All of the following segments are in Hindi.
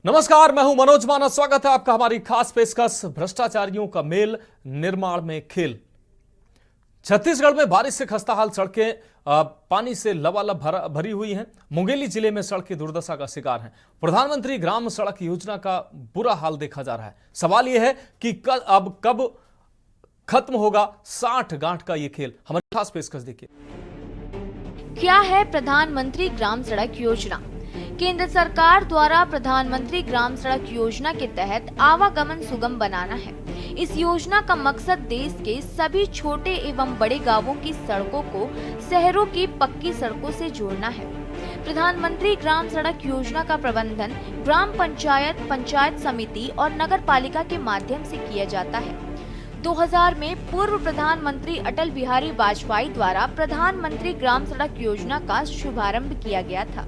नमस्कार, मैं हूं मनोज माना। स्वागत है आपका हमारी खास पेशकश भ्रष्टाचारियों का मेल निर्माण में खेल। छत्तीसगढ़ में बारिश से खस्ताहाल सड़कें पानी से लबालब भरी हुई हैं। मुंगेली जिले में सड़कें दुर्दशा का शिकार हैं। प्रधानमंत्री ग्राम सड़क योजना का बुरा हाल देखा जा रहा है। सवाल यह है कि अब कब खत्म होगा 60 गांठ का यह खेल। हमारी खास पेशकश देखिए। क्या है प्रधानमंत्री ग्राम सड़क योजना? केंद्र सरकार द्वारा प्रधानमंत्री ग्राम सड़क योजना के तहत आवागमन सुगम बनाना है। इस योजना का मकसद देश के सभी छोटे एवं बड़े गांवों की सड़कों को शहरों की पक्की सड़कों से जोड़ना है। प्रधानमंत्री ग्राम सड़क योजना का प्रबंधन ग्राम पंचायत, पंचायत समिति और नगर पालिका के माध्यम से किया जाता है। 2000 में पूर्व प्रधानमंत्री अटल बिहारी वाजपेयी द्वारा प्रधानमंत्री ग्राम सड़क योजना का शुभारंभ किया गया था।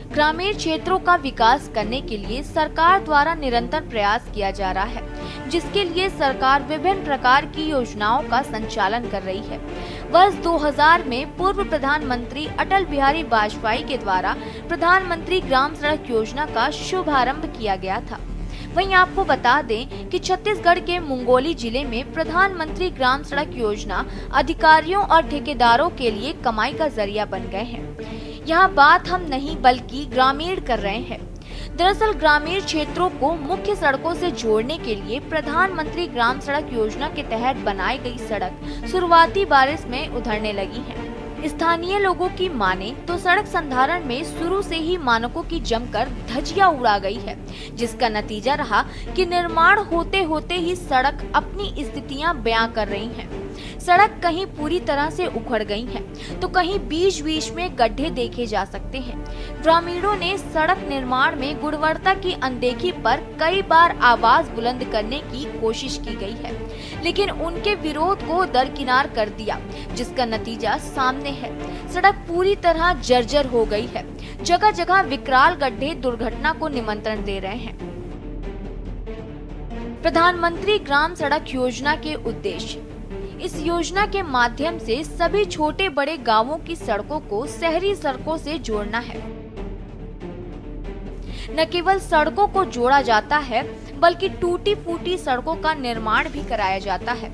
ग्रामीण क्षेत्रों का विकास करने के लिए सरकार द्वारा निरंतर प्रयास किया जा रहा है, जिसके लिए सरकार विभिन्न प्रकार की योजनाओं का संचालन कर रही है। वर्ष 2000 में पूर्व प्रधानमंत्री अटल बिहारी वाजपेयी के द्वारा प्रधानमंत्री ग्राम सड़क योजना का शुभारंभ किया गया था। वहीं आपको बता दें कि छत्तीसगढ़ के मुंगोली जिले में प्रधानमंत्री ग्राम सड़क योजना अधिकारियों और ठेकेदारों के लिए कमाई का जरिया बन गए हैं। यहाँ बात हम नहीं बल्कि ग्रामीण कर रहे हैं। दरअसल ग्रामीण क्षेत्रों को मुख्य सड़कों से जोड़ने के लिए प्रधानमंत्री ग्राम सड़क योजना के तहत बनाई गई सड़क शुरुआती बारिश में उधरने लगी है। स्थानीय लोगों की माने तो सड़क संधारण में शुरू से ही मानकों की जमकर धज्जियां उड़ा गई है, जिसका नतीजा रहा कि निर्माण होते होते ही सड़क अपनी स्थितियां बयां कर रही है। सड़क कहीं पूरी तरह से उखड़ गई है, तो कहीं बीच बीच में गड्ढे देखे जा सकते हैं। ग्रामीणों ने सड़क निर्माण में गुणवत्ता की अनदेखी पर कई बार आवाज बुलंद करने की कोशिश की गई है, लेकिन उनके विरोध को दरकिनार कर दिया, जिसका नतीजा सामने है। सड़क पूरी तरह जर्जर हो गई है। जगह जगह विकराल गड्ढे दुर्घटना को निमंत्रण दे रहे हैं। प्रधानमंत्री ग्राम सड़क योजना के उद्देश्य: इस योजना के माध्यम से सभी छोटे बड़े गांवों की सड़कों को शहरी सड़कों से जोड़ना है। न केवल सड़कों को जोड़ा जाता है, बल्कि टूटी फूटी सड़कों का निर्माण भी कराया जाता है।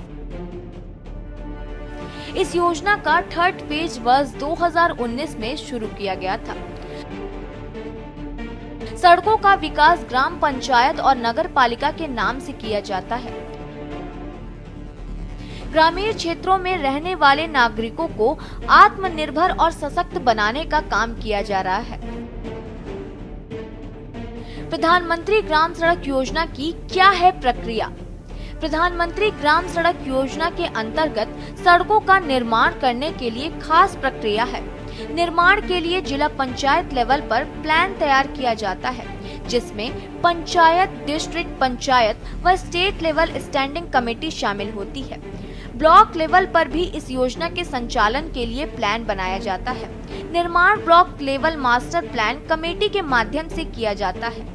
इस योजना का थर्ड फेज वर्ष 2019 में शुरू किया गया था। सड़कों का विकास ग्राम पंचायत और नगर पालिका के नाम से किया जाता है। ग्रामीण क्षेत्रों में रहने वाले नागरिकों को आत्मनिर्भर और सशक्त बनाने का काम किया जा रहा है। प्रधानमंत्री ग्राम सड़क योजना की क्या है प्रक्रिया? प्रधानमंत्री ग्राम सड़क योजना के अंतर्गत सड़कों का निर्माण करने के लिए खास प्रक्रिया है। निर्माण के लिए जिला पंचायत लेवल पर प्लान तैयार किया जाता है, जिसमें पंचायत, डिस्ट्रिक्ट पंचायत व स्टेट लेवल स्टैंडिंग कमेटी शामिल होती है। ब्लॉक लेवल पर भी इस योजना के संचालन के लिए प्लान बनाया जाता है। निर्माण block level master plan committee के माध्यम से किया जाता है।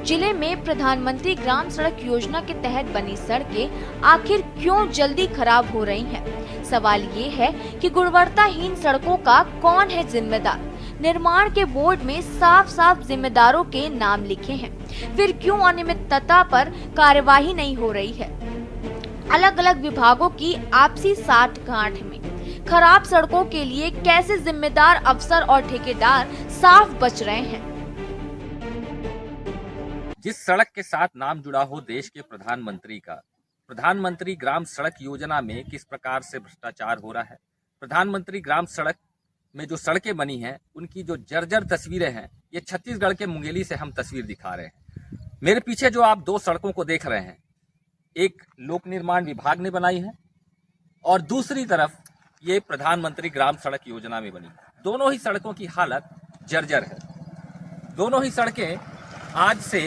जिले में प्रधानमंत्री ग्राम सड़क योजना के तहत बनी सड़कें आखिर क्यों जल्दी खराब हो रही हैं? सवाल ये है कि गुणवत्ताहीन सड़कों का कौन है जिम्मेदार? निर्माण के बोर्ड में साफ साफ जिम्मेदारों के नाम लिखे हैं, फिर क्यों अनियमितता पर कार्यवाही नहीं हो रही है? अलग अलग विभागों की आपसी साठगांठ में खराब सड़कों के लिए कैसे जिम्मेदार अफसर और ठेकेदार साफ बच रहे हैं? जिस सड़क के साथ नाम जुड़ा हो देश के प्रधानमंत्री का, प्रधानमंत्री ग्राम सड़क योजना में किस प्रकार से भ्रष्टाचार हो रहा है। प्रधानमंत्री ग्राम सड़क में जो सड़कें बनी हैं, उनकी जो जर्जर तस्वीरें हैं, ये छत्तीसगढ़ के मुंगेली से हम तस्वीर दिखा रहे हैं। मेरे पीछे जो आप दो सड़कों को देख रहे हैं, एक लोक निर्माण विभाग ने बनाई है और दूसरी तरफ ये प्रधानमंत्री ग्राम सड़क योजना में बनी। दोनों ही सड़कों की हालत जर्जर है। दोनों ही सड़कें आज से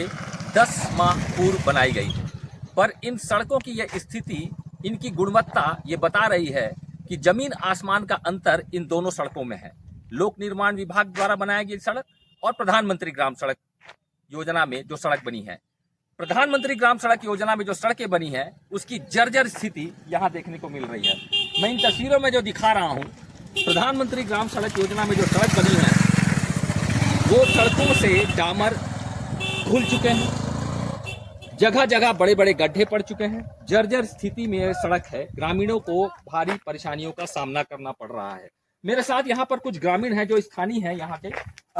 10 माह पूर्व बनाई गई है, पर इन सड़कों की यह स्थिति, इनकी गुणवत्ता ये बता रही है कि जमीन आसमान का अंतर इन दोनों सड़कों में है। लोक निर्माण विभाग द्वारा बनाई गई सड़क और प्रधानमंत्री ग्राम सड़क योजना में जो सड़क बनी है, प्रधानमंत्री ग्राम सड़क योजना में जो सड़कें बनी है, उसकी जर्जर स्थिति यहाँ देखने को मिल रही है। मैं इन तस्वीरों में जो दिखा रहा हूँ, प्रधानमंत्री ग्राम सड़क योजना में जो सड़क बनी है वो सड़कों से डामर खुल चुके हैं, जगह जगह बड़े बड़े गड्ढे पड़ चुके हैं, जर्जर स्थिति में सड़क है। ग्रामीणों को भारी परेशानियों का सामना करना पड़ रहा है। मेरे साथ यहाँ पर कुछ ग्रामीण हैं जो स्थानीय हैं यहाँ के,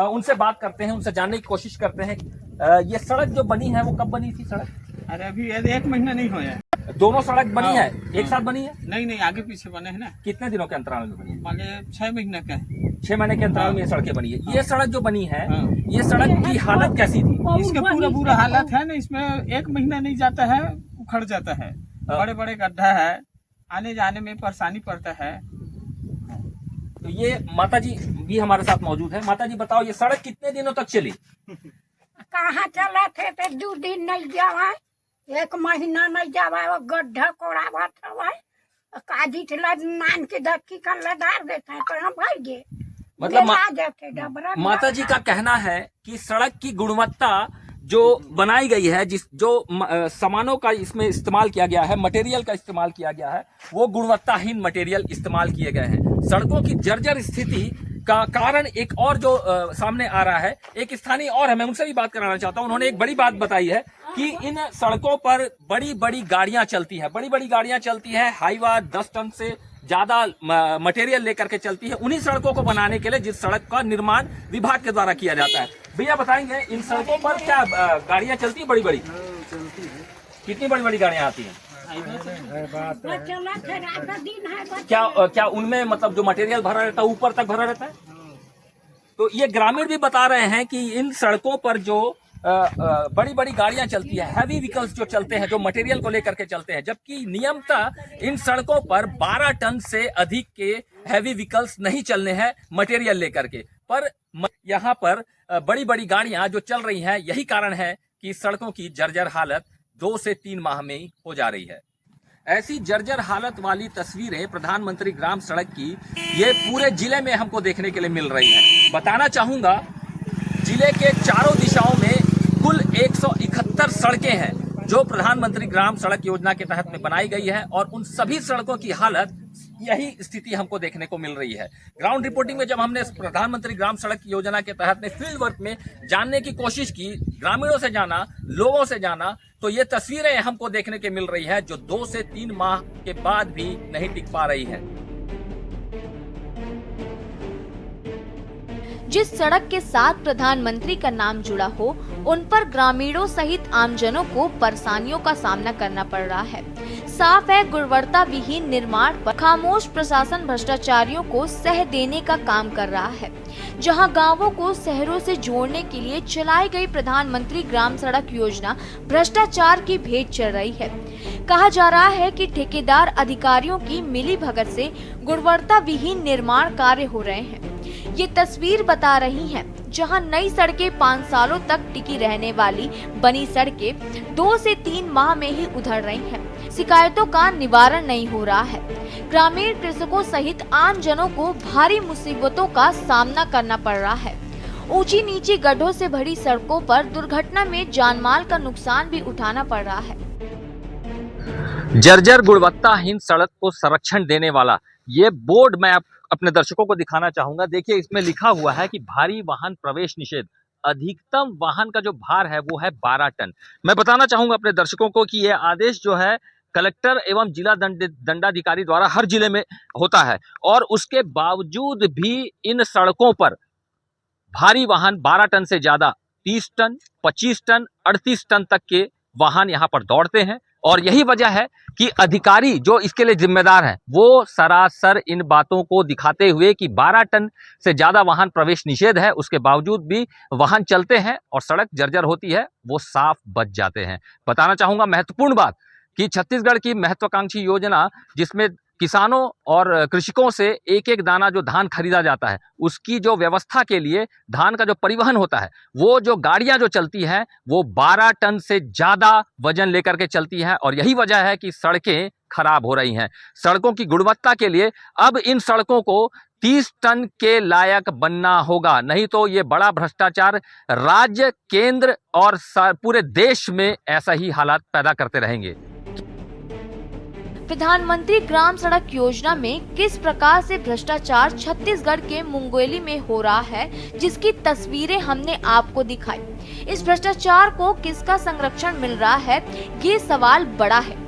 उनसे बात करते हैं, उनसे जानने की कोशिश करते हैं। ये सड़क जो बनी है वो कब बनी थी सड़क? अरे अभी 1 महीना नहीं हुआ है। दोनों सड़क बनी है एक साथ बनी है? नहीं, आगे पीछे बने हैं ना। कितने दिनों के अंतराल में बनी है? माने 6 महीने का है। 6 महीने के अंतराल में ये सड़कें बनी है। ये सड़क जो बनी है ये सड़क की हालत कैसी थी? इसका पूरा हालत है ना, इसमें 1 महीना नहीं जाता है, उखड़ जाता है, बड़े बड़े गड्ढा है, आने जाने में परेशानी पड़ता है। तो ये माता जी भी हमारे साथ मौजूद है। माता जी बताओ, ये सड़क कितने दिनों तक चली? कहाँ चला थे तो 2 दिन नहीं जावा, 1 महीना नहीं जावा, वो गड्ढा कोड़ावा था, काजी चला नान के धक्की कर लदार देता है तो हम भाग गए। मतलब माता जी का कहना है कि सड़क की गुणवत्ता जो बनाई गई है, जो सामानों का इसमें इस्तेमाल किया गया है, मटेरियल का इस्तेमाल किया गया है, वो गुणवत्ताहीन मटेरियल इस्तेमाल किए गए हैं। सड़कों की जर्जर स्थिति का कारण एक और जो सामने आ रहा है, एक स्थानीय और है, मैं उनसे भी बात कराना चाहता हूं। उन्होंने एक बड़ी बात बताई है कि इन सड़कों पर बड़ी बड़ी गाड़ियां चलती हैं, बड़ी बड़ी गाड़ियां चलती हैं, हाईवा 10 टन से ज्यादा मटेरियल लेकर के चलती है उन्हीं सड़कों को बनाने के लिए जिस सड़क का निर्माण विभाग के द्वारा किया जाता है। भैया बताएंगे, इन सड़कों पर क्या गाड़ियां चलती है? बड़ी बड़ी कितनी बड़ी बड़ी गाड़ियां आती हैं? क्या उनमें मतलब जो मटेरियल भरा रहता है ऊपर तक भरा रहता है? तो ये ग्रामीण भी बता रहे हैं कि इन सड़कों पर जो बड़ी बड़ी गाड़ियां चलती है, हैवी व्हीकल्स जो चलते हैं, जो मटेरियल को लेकर के चलते हैं, जबकि नियमतः इन सड़कों पर 12 टन से अधिक के हैवी व्हीकल्स नहीं चलने हैं मटेरियल लेकर के। पर यहाँ पर बड़ी बड़ी गाड़ियां जो चल रही हैं, यही कारण है कि सड़कों की जर्जर हालत 2 से 3 माह में ही हो जा रही है। ऐसी जर्जर हालत वाली तस्वीरें प्रधानमंत्री ग्राम सड़क की ये पूरे जिले में हमको देखने के लिए मिल रही है। बताना चाहूंगा, जिले के चारों दिशाओं में कुल 171 सड़कें हैं जो प्रधानमंत्री ग्राम सड़क योजना के तहत में बनाई गई है, और उन सभी सड़कों की हालत यही स्थिति हमको देखने को मिल रही है। ग्राउंड रिपोर्टिंग में जब हमने प्रधानमंत्री ग्राम सड़क योजना के तहत में फील्ड वर्क में जानने की कोशिश की, ग्रामीणों से जाना, लोगों से जाना, तो ये तस्वीरें हमको देखने के मिल रही है जो 2 से 3 माह के बाद भी नहीं टिक पा रही है। जिस सड़क के साथ प्रधानमंत्री का नाम जुड़ा हो, उन पर ग्रामीणों सहित आमजनों को परेशानियों का सामना करना पड़ रहा है। साफ है, गुणवत्ता विहीन निर्माण पर खामोश प्रशासन भ्रष्टाचारियों को सह देने का काम कर रहा है। जहां गांवों को शहरों से जोड़ने के लिए चलाई गई प्रधानमंत्री ग्राम सड़क योजना भ्रष्टाचार की भेंट चढ़ रही है। कहा जा रहा है कि ठेकेदार अधिकारियों की मिलीभगत से गुणवत्ता विहीन निर्माण कार्य हो रहे हैं। ये तस्वीर बता रही है, जहां नई सड़कें 5 सालों तक टिकी रहने वाली बनी सड़कें 2 से 3 माह में ही उधड़ रही हैं। शिकायतों का निवारण नहीं हो रहा है। ग्रामीण कृषकों सहित आम जनों को भारी मुसीबतों का सामना करना पड़ रहा है। ऊंची नीची गड्ढों से भरी सड़कों पर दुर्घटना में जानमाल का नुकसान भी उठाना पड़ रहा है। जर्जर गुणवत्ताहीन सड़क को संरक्षण देने वाला ये बोर्ड मैं अपने दर्शकों को दिखाना चाहूंगा। देखिए, इसमें लिखा हुआ है कि भारी वाहन प्रवेश निषेध, अधिकतम वाहन का जो भार है वो है 12 टन। मैं बताना चाहूंगा अपने दर्शकों को कि यह आदेश जो है कलेक्टर एवं जिला दंडाधिकारी द्वारा हर जिले में होता है, और उसके बावजूद भी इन सड़कों पर भारी वाहन 12 टन से ज्यादा 30 टन, 25 टन, 38 टन तक के वाहन यहाँ पर दौड़ते हैं। और यही वजह है कि अधिकारी जो इसके लिए जिम्मेदार हैं वो सरासर इन बातों को दिखाते हुए कि 12 टन से ज्यादा वाहन प्रवेश निषेध है, उसके बावजूद भी वाहन चलते हैं और सड़क जर्जर होती है, वो साफ बच जाते हैं। बताना चाहूंगा महत्वपूर्ण बात कि छत्तीसगढ़ की महत्वाकांक्षी योजना, जिसमें किसानों और कृषकों से एक एक दाना जो धान खरीदा जाता है, उसकी जो व्यवस्था के लिए धान का जो परिवहन होता है, वो जो गाड़ियां जो चलती हैं वो 12 टन से ज्यादा वजन लेकर के चलती हैं, और यही वजह है कि सड़कें खराब हो रही हैं। सड़कों की गुणवत्ता के लिए अब इन सड़कों को 30 टन के लायक बनना होगा, नहीं तो ये बड़ा भ्रष्टाचार राज्य, केंद्र और पूरे देश में ऐसा ही हालात पैदा करते रहेंगे। प्रधानमंत्री ग्राम सड़क योजना में किस प्रकार से भ्रष्टाचार छत्तीसगढ़ के मुंगेली में हो रहा है, जिसकी तस्वीरें हमने आपको दिखाई। इस भ्रष्टाचार को किसका संरक्षण मिल रहा है, ये सवाल बड़ा है।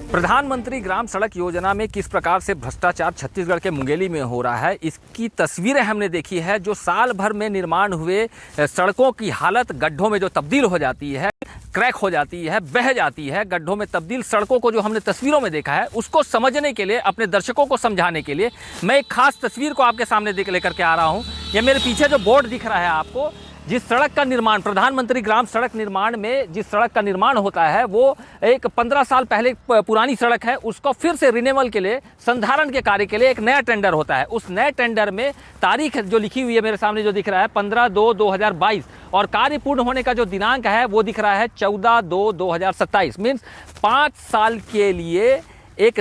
प्रधानमंत्री ग्राम सड़क योजना में किस प्रकार से भ्रष्टाचार छत्तीसगढ़ के मुंगेली में हो रहा है, इसकी तस्वीरें हमने देखी है। जो साल भर में निर्माण हुए सड़कों की हालत गड्ढों में जो तब्दील हो जाती है, क्रैक हो जाती है, बह जाती है, गड्ढों में तब्दील सड़कों को जो हमने तस्वीरों में देखा है, उसको समझने के लिए, अपने दर्शकों को समझाने के लिए मैं एक खास तस्वीर को आपके सामने लेकर के आ रहा हूँ। ये मेरे पीछे जो बोर्ड दिख रहा है आपको, जिस सड़क का निर्माण प्रधानमंत्री ग्राम सड़क निर्माण में जिस सड़क का निर्माण होता है, वो एक 15 साल पहले पुरानी सड़क है, उसको फिर से रिन्यूअल के लिए, संधारण के कार्य के लिए एक नया टेंडर होता है। उस नए टेंडर में तारीख जो लिखी हुई है मेरे सामने जो दिख रहा है 15/2/2022 और कार्य पूर्ण होने का जो दिनांक है वो दिख रहा है 14/2/2027। मीन्स 5 साल के लिए एक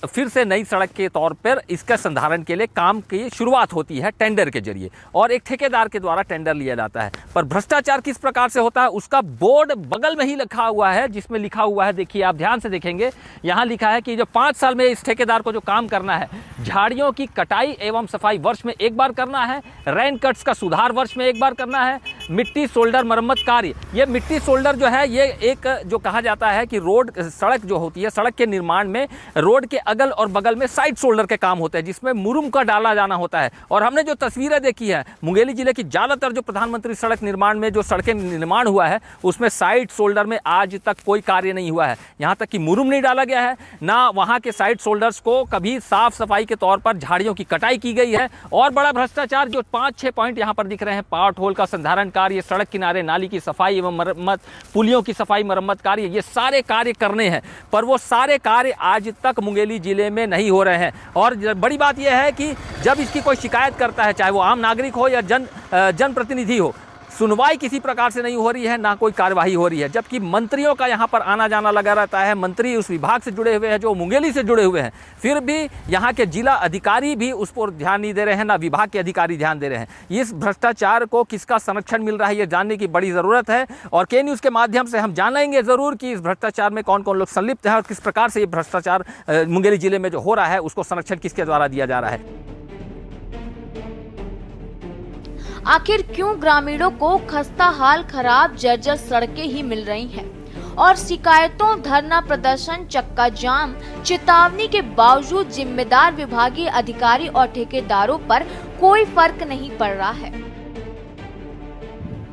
फिर से नई सड़क के तौर पर इसका संधारण के लिए काम की शुरुआत होती है टेंडर के जरिए और एक ठेकेदार के द्वारा टेंडर लिया जाता है। पर भ्रष्टाचार किस प्रकार से होता है उसका बोर्ड बगल में ही लिखा हुआ है, जिसमें लिखा हुआ है, देखिए आप ध्यान से देखेंगे, यहाँ लिखा है कि जो 5 साल में इस ठेकेदार को जो काम करना है, झाड़ियों की कटाई एवं सफाई वर्ष में एक बार करना है, रेन कट्स का सुधार वर्ष में एक बार करना है, मिट्टी शोल्डर मरम्मत कार्य। ये मिट्टी शोल्डर जो है ये एक जो कहा जाता है कि रोड सड़क जो होती है, सड़क के निर्माण में रोड के अगल और बगल में साइड शोल्डर के काम होते हैं, जिसमें मुरुम का डाला जाना होता है। और हमने जो तस्वीरें देखी है मुंगेली जिले की, ज्यादातर जो प्रधानमंत्री सड़क निर्माण में जो सड़कें निर्माण हुआ है उसमें साइड शोल्डर में आज तक कोई कार्य नहीं हुआ है। यहाँ तक कि मुरुम नहीं डाला गया है, ना वहाँ के साइड शोल्डर्स को कभी साफ सफाई के तौर पर झाड़ियों की कटाई की गई है। और बड़ा भ्रष्टाचार जो 5-6 पॉइंट यहाँ पर दिख रहे हैं, पार्ट होल का संधारण कार्य, सड़क किनारे नाली की सफाई एवं मरम्मत, पुलियों की सफाई मरम्मत कार्य, ये सारे कार्य करने हैं, पर वो सारे कार्य आज तक मुंगेली जिले में नहीं हो रहे हैं। और बड़ी बात यह है कि जब इसकी कोई शिकायत करता है, चाहे वो आम नागरिक हो या जनप्रतिनिधि हो, सुनवाई किसी प्रकार से नहीं हो रही है, ना कोई कार्यवाही हो रही है। जबकि मंत्रियों का यहाँ पर आना जाना लगा रहता है, मंत्री उस विभाग से जुड़े हुए हैं जो मुंगेली से जुड़े हुए हैं, फिर भी यहाँ के जिला अधिकारी भी उस पर ध्यान नहीं दे रहे हैं, ना विभाग के अधिकारी ध्यान दे रहे हैं। इस भ्रष्टाचार को किसका संरक्षण मिल रहा है ये जानने की बड़ी ज़रूरत है और के न्यूज़ के माध्यम से हम जानेंगे ज़रूर कि इस भ्रष्टाचार में कौन कौन लोग संलिप्त हैं और किस प्रकार से ये भ्रष्टाचार मुंगेली जिले में जो हो रहा है उसको संरक्षण किसके द्वारा दिया जा रहा है। आखिर क्यों ग्रामीणों को खस्ता हाल, खराब जर्जर सड़कें ही मिल रही हैं और शिकायतों, धरना प्रदर्शन, चक्का जाम, चेतावनी के बावजूद जिम्मेदार विभागीय अधिकारी और ठेकेदारों पर कोई फर्क नहीं पड़ रहा है।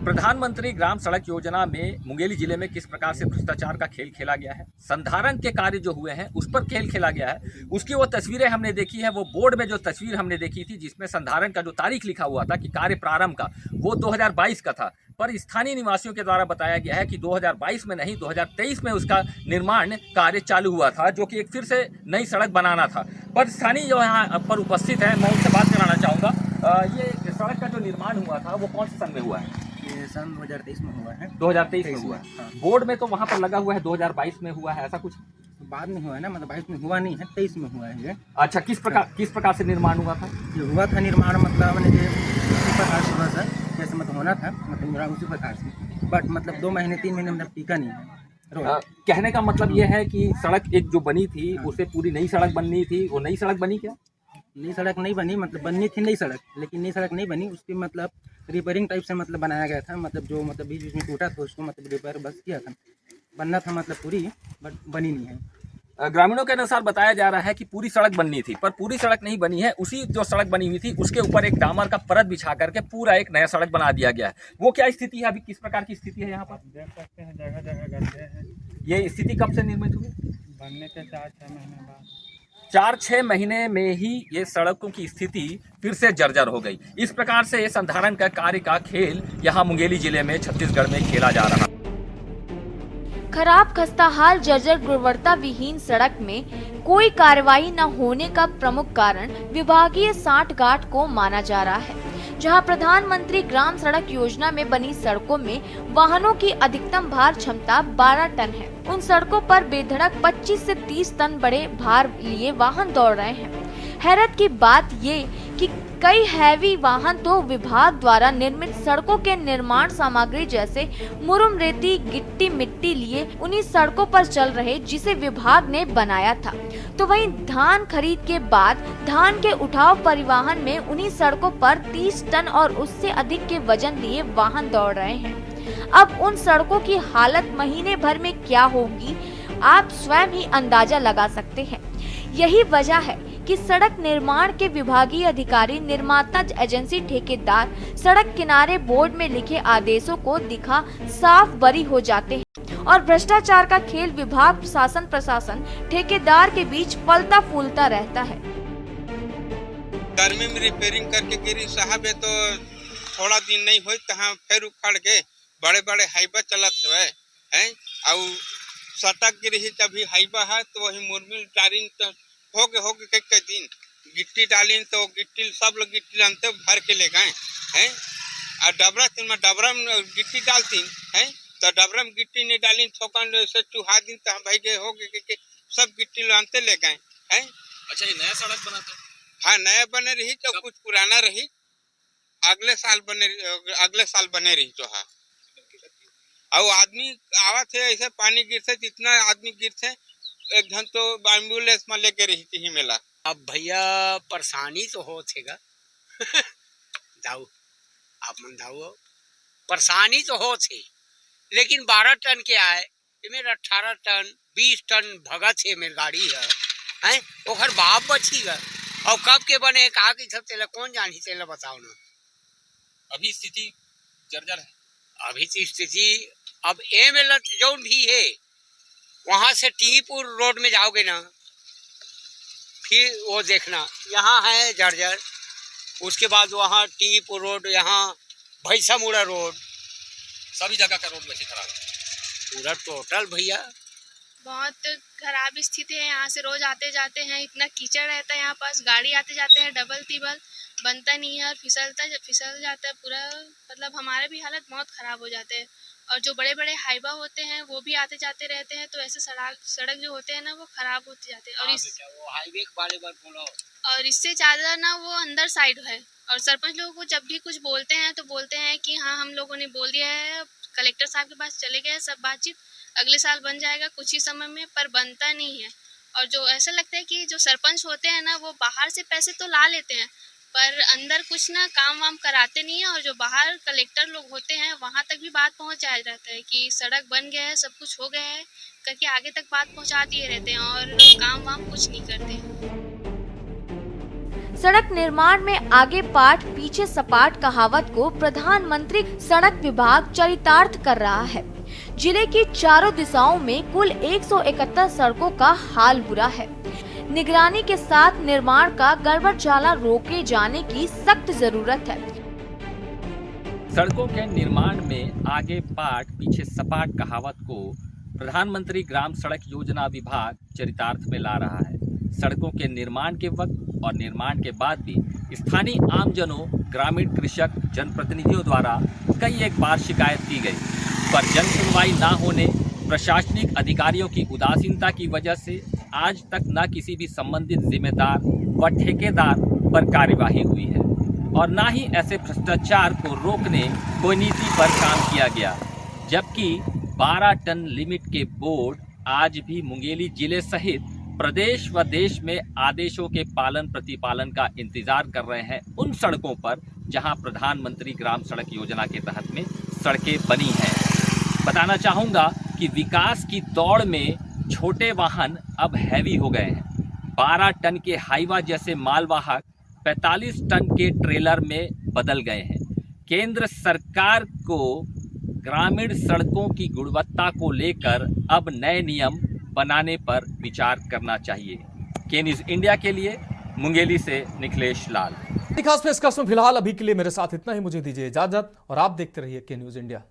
प्रधानमंत्री ग्राम सड़क योजना में मुंगेली जिले में किस प्रकार से भ्रष्टाचार का खेल खेला गया है, संधारण के कार्य जो हुए हैं उस पर खेल खेला गया है, उसकी वो तस्वीरें हमने देखी है। वो बोर्ड में जो तस्वीर हमने देखी थी जिसमें संधारण का जो तारीख लिखा हुआ था कि कार्य प्रारंभ का, वो 2022 का था, पर स्थानीय निवासियों के द्वारा बताया गया है कि 2022 में नहीं 2023 में उसका निर्माण कार्य चालू हुआ था, जो कि एक फिर से नई सड़क बनाना था। पर स्थानीय जो यहाँ पर उपस्थित है, मैं उनसे बात कराना चाहूँगा। ये सड़क का जो निर्माण हुआ था वो कौन से सन में हुआ है? ये सन 2023 में हुआ है। 2023 में हुआ है। हाँ। बोर्ड में तो वहाँ पर लगा हुआ है 2022 में हुआ है, ऐसा कुछ बाद में हुआ है ना, मतलब 22 में हुआ नहीं है, 23 में हुआ है ये। अच्छा, किस प्रकार से निर्माण हुआ था? ये हुआ था निर्माण, मतलब मैंने उसी प्रकार से हुआ था जैसे मतलब होना था, मतलब मेरा उसी प्रकार से, बट मतलब 2 महीने 3 महीने मतलब टीका नहीं है रोड। कहने का मतलब ये है कि सड़क एक जो बनी थी उसे पूरी नई सड़क बननी थी, वो नई सड़क बनी क्या? नई सड़क नहीं बनी, मतलब बननी थी नई सड़क, लेकिन नई सड़क नहीं बनी, उसकी मतलब रिपेयरिंग टाइप से मतलब बनाया गया था, मतलब जो मतलब बीच बीच में टूटा था उसको मतलब रिपेयर बस किया था, बनना था मतलब पूरी, बट बनी नहीं है। ग्रामीणों के अनुसार बताया जा रहा है कि पूरी सड़क बननी थी, पर पूरी सड़क नहीं बनी है। उसी जो सड़क बनी हुई थी उसके ऊपर एक डामर का परत बिछा करके पूरा एक नया सड़क बना दिया गया है। वो क्या स्थिति है अभी, किस प्रकार की स्थिति है यहाँ पर? देख सकते हैं जगह जगह गड्ढे हैं। ये स्थिति कब से निर्मित हुई? बनने के 4-6 महीने बाद। 4-6 महीने में ही ये सड़कों की स्थिति फिर से जर्जर हो गई। इस प्रकार से ये संधारण का कार्य का खेल यहाँ मुंगेली जिले में छत्तीसगढ़ में खेला जा रहा है। खराब, खस्ताहाल, जर्जर, गुणवत्ता विहीन सड़क में कोई कार्रवाई न होने का प्रमुख कारण विभागीय सांठगांठ को माना जा रहा है। जहां प्रधानमंत्री ग्राम सड़क योजना में बनी सड़कों में वाहनों की अधिकतम भार क्षमता 12 टन है, उन सड़कों पर बेधड़क 25 से 30 टन बड़े भार लिए वाहन दौड़ रहे हैं। हैरत की बात ये कि कई हैवी वाहन तो विभाग द्वारा निर्मित सड़कों के निर्माण सामग्री जैसे मुरुम, रेती, गिट्टी, मिट्टी लिए उन्हीं सड़कों पर चल रहे जिसे विभाग ने बनाया था। तो वहीं धान खरीद के बाद धान के उठाव परिवहन में उन्हीं सड़कों पर 30 टन और उससे अधिक के वजन लिए वाहन दौड़ रहे हैं। अब उन सड़कों की हालत महीने भर में क्या होगी, आप स्वयं ही अंदाजा लगा सकते हैं। यही वजह है कि सड़क निर्माण के विभागीय अधिकारी, निर्माता एजेंसी, ठेकेदार सड़क किनारे बोर्ड में लिखे आदेशों को दिखा साफ बरी हो जाते हैं और भ्रष्टाचार का खेल विभाग, शासन, प्रशासन, ठेकेदार के बीच फलता फूलता रहता है। गर्मी में रिपेयरिंग करके गिरी साहब है तो थोड़ा दिन नहीं हुई तहाँ फिर उखड़ के बड़े बड़े हाईवा चलत है और सटक गिरी तभी हाईवा है तो वही मुरमिल डालिन तो हो गए कई दिन गिट्टी डालिन तो गिट्टी सब लोग गिट्टी लानते भर के ले गए हैं और डबरा में गिट्टी डालती है तो डबरा में गिट्टी नहीं डालिन थोकन से चूहा दिन तो भाई गए हो गए सब गिट्टी लानते ले गए हैं। अच्छा, ये नया सड़क बना था? हाँ, नया बने रही तो कुछ पुराना रही, अगले साल बने रही तो हाँ। और आदमी आवा थे ऐसे पानी गिरते जितना आदमी गिरते एक घंटे तो एम्बुलेंस में लेके रही ही मेला। अब भैया परेशानी तो हो थेगा दाऊ आप मन दाऊ परेशानी तो हो थे, लेकिन 12 टन के आए मेरे 18 टन 20 टन भगत है मेरी गाड़ी है ओखर बाप बची गा और कब के बने कहा कि सब तेला कौन जानी तेला बताओ ना। अभी स्थिति जर्जर है। अभी तो स्थिति अब एम जोन भी है वहां से टीपुर रोड में जाओगे ना फिर वो देखना यहाँ है जर्जर, उसके बाद वहाँ टीपुर रोड, यहाँ भैंसामुड़ा रोड, सभी जगह का रोड वैसे खराब है पूरा टोटल भैया बहुत खराब स्थिति है। यहाँ से रोज आते जाते हैं, इतना कीचड़ रहता है यहाँ पास, गाड़ी आते जाते हैं डबल तिबल, बनता नहीं है और फिसल जाता है पूरा। मतलब हमारे भी हालत बहुत ख़राब हो जाते हैं और जो बड़े बड़े हाईवा होते हैं वो भी आते जाते रहते हैं तो ऐसे सड़क जो होते हैं ना वो ख़राब होते जाते हैं। वो हाईवे के बारे में बोलो और इससे ज़्यादा ना वो अंदर साइड है और सरपंच लोगों को जब भी कुछ बोलते हैं तो बोलते हैं कि हाँ हम लोगों ने बोल दिया है, कलेक्टर साहब के पास चले गए, सब बातचीत अगले साल बन जाएगा कुछ ही समय में, पर बनता नहीं है। और जो ऐसा लगता है कि जो सरपंच होते हैं ना वो बाहर से पैसे तो ला लेते हैं पर अंदर कुछ ना काम वाम कराते नहीं है और जो बाहर कलेक्टर लोग होते हैं वहाँ तक भी बात पहुँच जाया जाता है कि सड़क बन गया है, सब कुछ हो गया है करके आगे तक बात पहुँचा दिए रहते हैं और काम वाम कुछ नहीं करते। सड़क निर्माण में आगे पाट पीछे सपाट कहावत को प्रधानमंत्री सड़क विभाग चरितार्थ कर रहा है। जिले की चारों दिशाओं में कुल 171 सड़कों का हाल बुरा है। निगरानी के साथ निर्माण का गड़बड़झाला रोके जाने की सख्त जरूरत है। सड़कों के निर्माण में आगे पाट पीछे सपाट कहावत को प्रधानमंत्री ग्राम सड़क योजना विभाग चरितार्थ में ला रहा है। सड़कों के निर्माण के वक्त और निर्माण के बाद भी स्थानीय आमजनों, ग्रामीण कृषक, जनप्रतिनिधियों द्वारा कई एक बार शिकायत की गई, पर जन सुनवाई न होने, प्रशासनिक अधिकारियों की उदासीनता की वजह से आज तक न किसी भी संबंधित जिम्मेदार व ठेकेदार पर कार्यवाही हुई है और न ही ऐसे भ्रष्टाचार को रोकने कोई नीति पर काम किया गया। जबकि 12 टन लिमिट के बोर्ड आज भी मुंगेली जिले सहित प्रदेश व देश में आदेशों के पालन प्रतिपालन का इंतजार कर रहे हैं उन सड़कों पर जहां प्रधानमंत्री ग्राम सड़क योजना के तहत में सड़कें बनी हैं। बताना चाहूँगा कि विकास की दौड़ में छोटे वाहन अब हैवी हो गए हैं। 12 टन के हाईवा जैसे मालवाहक 45 टन के ट्रेलर में बदल गए हैं। केंद्र सरकार को ग्रामीण सड़कों की गुणवत्ता को लेकर अब नए नियम बनाने पर विचार करना चाहिए। के न्यूज़ इंडिया के लिए मुंगेली से निखिलेश लाल। खास पेशकश में फिलहाल अभी के लिए मेरे साथ इतना ही। मुझे दीजिए इजाजत और आप देखते रहिए के न्यूज़ इंडिया।